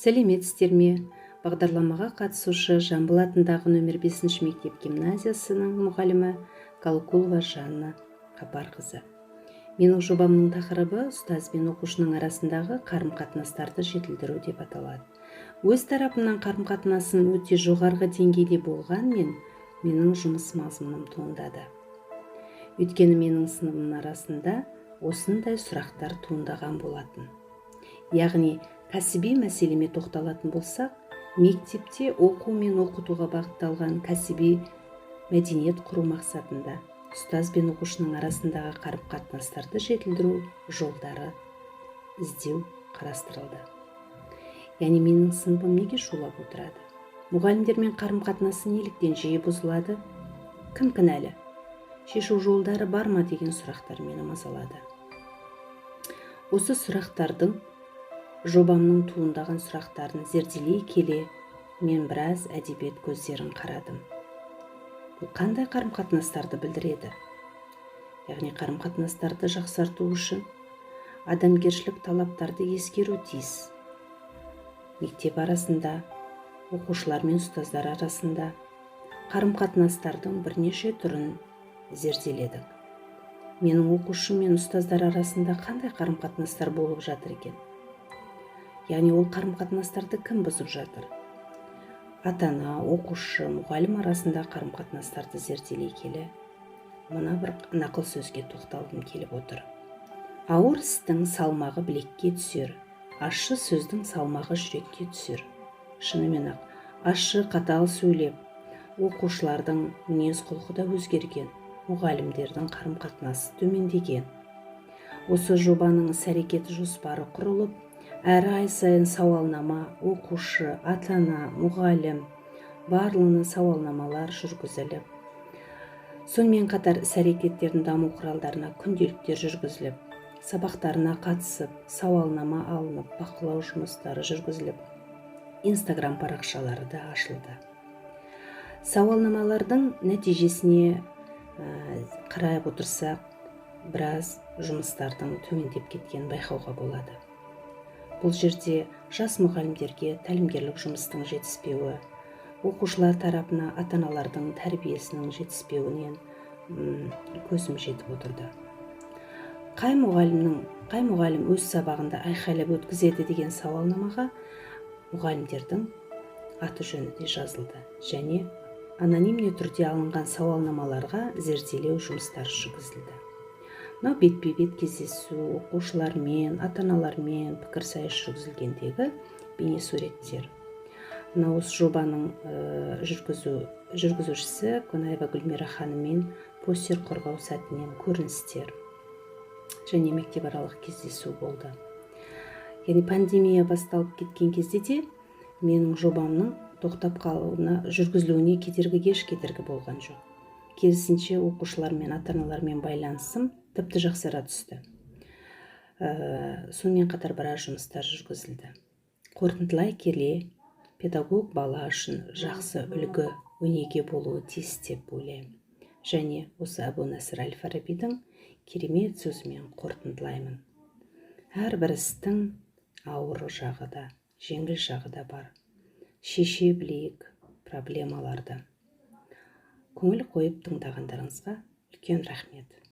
Сәлеметсіздер ме? Бағдарламаға қатысушы Жамбыл атындағы нөмір 5 мектеп гимназиясының мұғалімі Калкулова Жанна Қапарқызы. Менің жобамның тақырыбы ұстаз бен оқушының арасындағы қарым-қатынастарды жетілдіру деп аталады. Өз тарапымнан қарым-қатынасым өте жоғарғы деңгейде болғанмен, менің жұмыс мазмұным туындады. Өйткені менің сыныбым арасында осындай сұрақтар туындаған болатын. Яғни, кәсіби мәселеме тоқталатын болсақ, мектепте оқу мен оқытуға бағытталған кәсіби мәдениет құру мақсатында ұстаз бен оқушының арасындағы қарым-қатынастарды жетілдіру жолдары іздеу қарастырылды. Яғни менің сыныбым неге шулап отырады? Мұғалімдермен қарым-қатынасы неліктен жиі бұзылады? Кім кінәлі? Шешу жолдары бар ма деген сұрақтар мені мазалады. Осы сұрақтардың жобамның туындаған сұрақтарын зерделей келе, мен біраз әдебиет көздерін қарадым. Бұл қандай қарым-қатынастарды білдіреді? Яғни қарым-қатынастарды жақсарту үшін адамгершілік талаптарды ескеру тиіс. Мектеп арасында, оқушылар мен ұстаздар арасында қарым-қатынастардың бірнеше түрін зерделедік. Менің оқушы мен ұстаздар арасында қандай қарым-қатынастар болып жатыр екен? Яғни ол қарым-қатынастарды кім бұзып жатыр? Ата-ана, оқушы, мұғалім арасында қарым-қатынастарды зерделей келе, мына бір нақыл сөзге тоқталғым келіп отыр. Ауыр істің салмағы білекке түсер, ащы сөздің салмағы жүрекке түсер. Шынымен ақ, ащы қатал сөйлеп, оқушылардың мінез-құлқы да өзгерген, мұғалімдердің қарым-қатынасы төмендеген. Осы жобаның іс-әрекет жоспары құрылып, әр ай сайын сауалнама, оқушы, ата-ана, мұғалім барлығына сауалнамалар жүргізіліп, сонымен қатар іс-әрекеттердің даму құралдарына күнделіктер жүргізіліп, сабақтарына қатысып, сауалнама алынып, бақылау жұмыстары жүргізіліп, Instagram парақшалары да ашылды. Сауалнамалардың нәтижесіне қарай отырсақ, біраз жұмыстардың төмендеп кеткенін байқауға болады. Бұл жерде жас мұғалімдерге тәлімгерлік жұмыстың жетіспеуі, оқушылар тарапына ата-аналардың тәрбиесінің жетіспеуінен көзім жетіп отырды. Қай мұғалім өз сабағында айқайлап өткізеді деген сауалнамаға мұғалімдердің аты жөні де жазылды, және анонимді түрде алынған сауалнамаларға зерделеу жұмыстары жүргізілді. Мынау бетпе-бет кездесу, оқушылармен, ата-аналармен пікірсайыс жүргізілгендегі бейнесуреттер. Мынау осы жобаның жүргізушісі Қонаева Гүлмира ханыммен постер қорғау сәтінен көріністер және мектепаралық кездесу болды. Яғни пандемия басталып кеткен кезде де менің жобамның тоқтап қалуына, жүргізілуіне еш кедергі болған жоқ. Керісінше оқушылар мен ата-аналармен байланысым тіпті жақсара түсті. Сонымен қатар біраз жұмыстар жүргізілді. Қорытындылай келе, педагог бала үшін жақсы үлгі өнеге болуы тиіс деп ойлаймын. Және осы Әбу Насыр әл-Фарабидің керемет сөзімен қорытындылаймын. Әрбір істің ауыр жағы да, жеңіл жағы да бар. Шеше білейік проблемаларды. Көңіл қойып тыңдағандарыңызға үлкен рахмет.